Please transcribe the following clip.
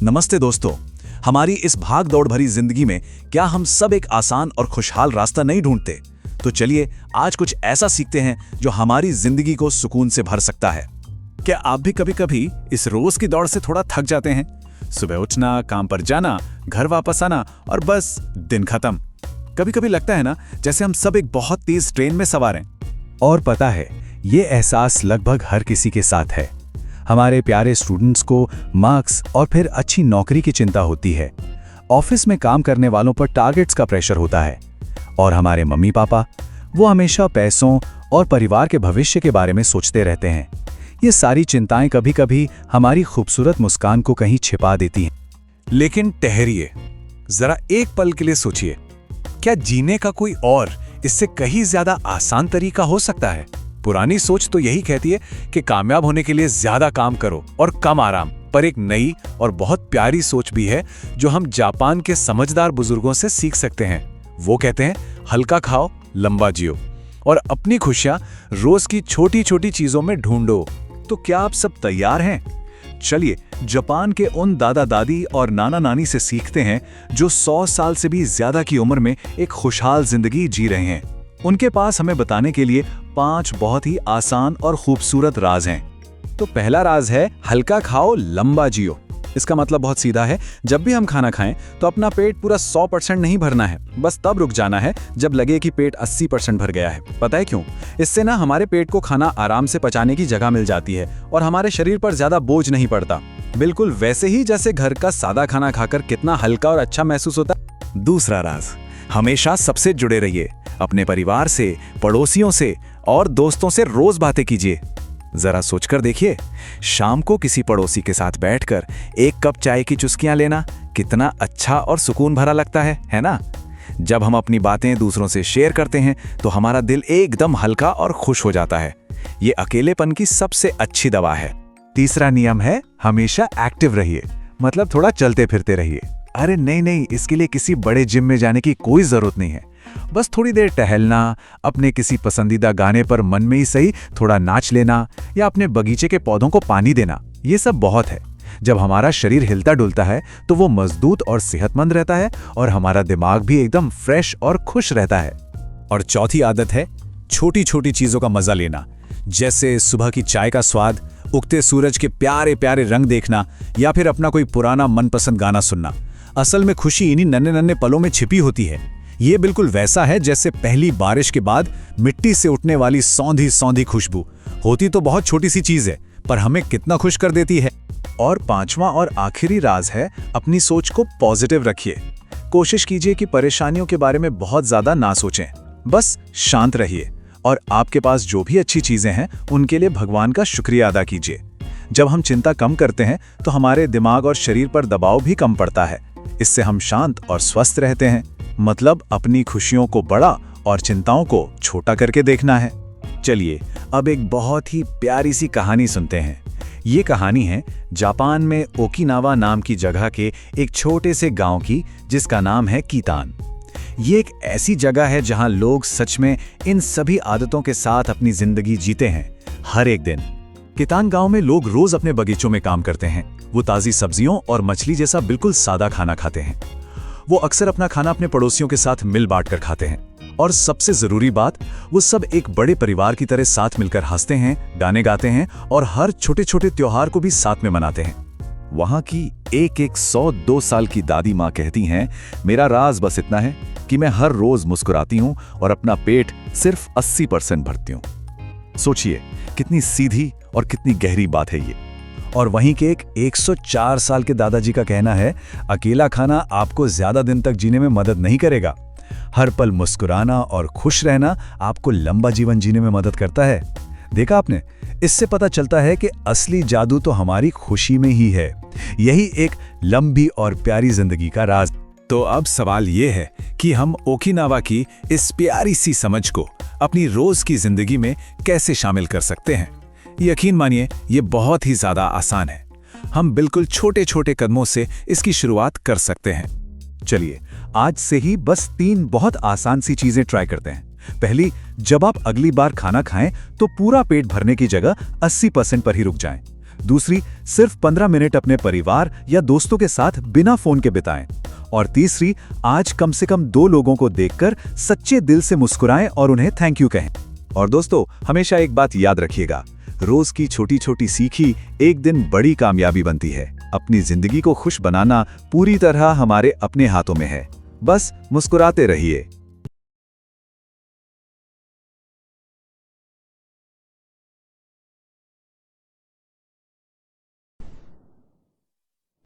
नमस्ते दोस्तों। हमारी इस भाग दौड़ भरी जिंदगी में क्या हम सब एक आसान और खुशहाल रास्ता नहीं ढूंढते? तो चलिए आज कुछ ऐसा सीखते हैं जो हमारी जिंदगी को सुकून से भर सकता है। क्या आप भी कभी-कभी इस रोज की दौड़ से थोड़ा थक जाते हैं? सुबह उठना, काम पर जाना, घर वापस आना और बस दिन खत्म। कभी-कभी लगता है ना जैसे हम सब एक बहुत तेज ट्रेन में सवार हैं। और पता है, ये एहसास लगभग हर किसी के साथ है। हमारे प्यारे स्टूडेंट्स को मार्क्स और फिर अच्छी नौकरी की चिंता होती है। ऑफिस में काम करने वालों पर टारगेट्स का प्रेशर होता है। और हमारे मम्मी पापा, वो हमेशा पैसों और परिवार के भविष्य के बारे में सोचते रहते हैं। ये सारी चिंताएं कभी-कभी हमारी खूबसूरत मुस्कान को कहीं छिपा देती हैं। लेकिन ठहरिए, जरा एक पल के लिए सोचिए, क्या जीने का कोई और इससे कहीं ज्यादा आसान तरीका हो सकता है? पुरानी सोच तो यही कहती है कि कामयाब होने के लिए ज्यादा काम करो और कम आराम। पर एक नई और बहुत प्यारी सोच भी है जो हम जापान के समझदार बुजुर्गों से सीख सकते हैं। वो कहते हैं, हल्का खाओ, लंबा जियो और अपनी खुशियां रोज की छोटी छोटी चीजों में ढूंढो। तो क्या आप सब तैयार हैं? चलिए जापान के उन दादा दादी और नाना नानी से सीखते हैं जो 100 साल से भी ज्यादा की उम्र में एक खुशहाल जिंदगी जी रहे हैं। उनके पास हमें बताने के लिए 5 बहुत ही आसान और खूबसूरत राज हैं। तो पहला राज है हल्का खाओ, लंबा जियो। इसका मतलब बहुत सीधा है, जब भी हम खाना खाएं तो अपना पेट पूरा 100% नहीं भरना है, बस तब रुक जाना है जब लगे कि पेट 80% भर गया है। पता है क्यों? इससे ना हमारे पेट को खाना आराम से पचाने की जगह मिल जाती है और हमारे शरीर पर ज्यादा बोझ नहीं पड़ता। बिल्कुल वैसे ही जैसे घर का सादा खाना खाकर कितना हल्का और अच्छा महसूस होता है। दूसरा राज, हमेशा सबसे जुड़े रहिए। अपने परिवार से, पड़ोसियों से और दोस्तों से रोज बातें कीजिए। जरा सोचकर देखिए, शाम को किसी पड़ोसी के साथ बैठकर एक कप चाय की चुस्कियां लेना कितना अच्छा और सुकून भरा लगता है ना? जब हम अपनी बातें दूसरों से शेयर करते हैं तो हमारा दिल एकदम हल्का और खुश हो जाता है। ये अकेलेपन की सबसे अच्छी दवा है। तीसरा नियम है, हमेशा एक्टिव रहिए, मतलब थोड़ा चलते फिरते रहिए। अरे नहीं, इसके लिए किसी बड़े जिम में जाने की कोई जरूरत नहीं है। बस थोड़ी देर टहलना, अपने किसी पसंदीदा गाने पर मन में ही सही थोड़ा नाच लेना या अपने बगीचे के पौधों को पानी देना, ये सब बहुत है। जब हमारा शरीर हिलता डुलता है तो वो मजबूत और सेहतमंद रहता है और हमारा दिमाग भी एकदम फ्रेश और खुश रहता है। और चौथी आदत है छोटी छोटी चीजों का मजा लेना, जैसे सुबह की चाय का स्वाद, उगते सूरज के प्यारे प्यारे रंग देखना या फिर अपना कोई पुराना मनपसंद गाना सुनना। असल में खुशी इन्हीं नन्हे नन्हे पलों में छिपी होती है। ये बिल्कुल वैसा है जैसे पहली बारिश के बाद मिट्टी से उठने वाली सौंधी सौंधी खुशबू। होती तो बहुत छोटी सी चीज है, पर हमें कितना खुश कर देती है। और पांचवा और आखिरी राज है, अपनी सोच को पॉजिटिव रखिए। कोशिश कीजिए कि परेशानियों के बारे में बहुत ज्यादा ना सोचें, बस शांत रहिए और आपके पास जो भी अच्छी चीजें हैं उनके लिए भगवान का शुक्रिया अदा कीजिए। जब हम चिंता कम करते हैं तो हमारे दिमाग और शरीर पर दबाव भी कम पड़ता है। इससे हम शांत और स्वस्थ रहते हैं। मतलब अपनी खुशियों को बड़ा और चिंताओं को छोटा करके देखना है। चलिए अब एक बहुत ही प्यारी सी कहानी सुनते हैं। ये कहानी है जापान में ओकिनावा नाम की जगह के एक छोटे से गांव की, जिसका नाम है कीतान। ये एक ऐसी जगह है जहां लोग सच में इन सभी आदतों के साथ अपनी जिंदगी जीते हैं, हर एक दिन। कीतान गांव में लोग रोज अपने बगीचों में काम करते हैं। वो ताजी सब्जियों और मछली जैसा बिल्कुल सादा खाना खाते हैं। वो अक्सर अपना खाना अपने पड़ोसियों के साथ मिल बांट कर खाते हैं। और सबसे जरूरी बात, वो सब एक बड़े परिवार की तरह साथ मिलकर हंसते हैं, गाने गाते हैं और हर छोटे छोटे त्योहार को भी साथ में मनाते हैं। वहां की एक 102 साल की दादी माँ कहती हैं, मेरा राज बस इतना है कि मैं हर रोज मुस्कुराती हूँ और अपना पेट सिर्फ 80% भरती हूँ। सोचिए कितनी सीधी और कितनी गहरी बात है ये। और वहीं के एक 104 साल के दादाजी का कहना है, अकेला खाना आपको ज्यादा दिन तक जीने में मदद नहीं करेगा। हर पल मुस्कुराना और खुश रहना आपको लंबा जीवन जीने में मदद करता है। देखा आपने? इससे पता चलता है कि असली जादू तो हमारी खुशी में ही है। यही एक लंबी और प्यारी जिंदगी का राज। तो अब सवाल ये है कि हम ओकिनावा की इस प्यारी सी समझ को अपनी रोज की जिंदगी में कैसे शामिल कर सकते हैं? यकीन मानिए, ये बहुत ही ज्यादा आसान है। हम बिल्कुल छोटे छोटे कदमों से इसकी शुरुआत कर सकते हैं। चलिए आज से ही बस 3 बहुत आसान सी चीजें ट्राई करते हैं। पहली, जब आप अगली बार खाना खाएं तो पूरा पेट भरने की जगह 80% पर ही रुक जाएं। दूसरी, सिर्फ 15 मिनट अपने परिवार या दोस्तों के साथ बिना फोन के बिताएं। और तीसरी, आज कम से कम 2 लोगों को देखकर सच्चे दिल से मुस्कुराएं और उन्हें थैंक यू कहें। और दोस्तों, हमेशा एक बात याद रखिएगा, रोज की छोटी छोटी सीखी एक दिन बड़ी कामयाबी बनती है। अपनी जिंदगी को खुश बनाना पूरी तरह हमारे अपने हाथों में है। बस मुस्कुराते रहिए।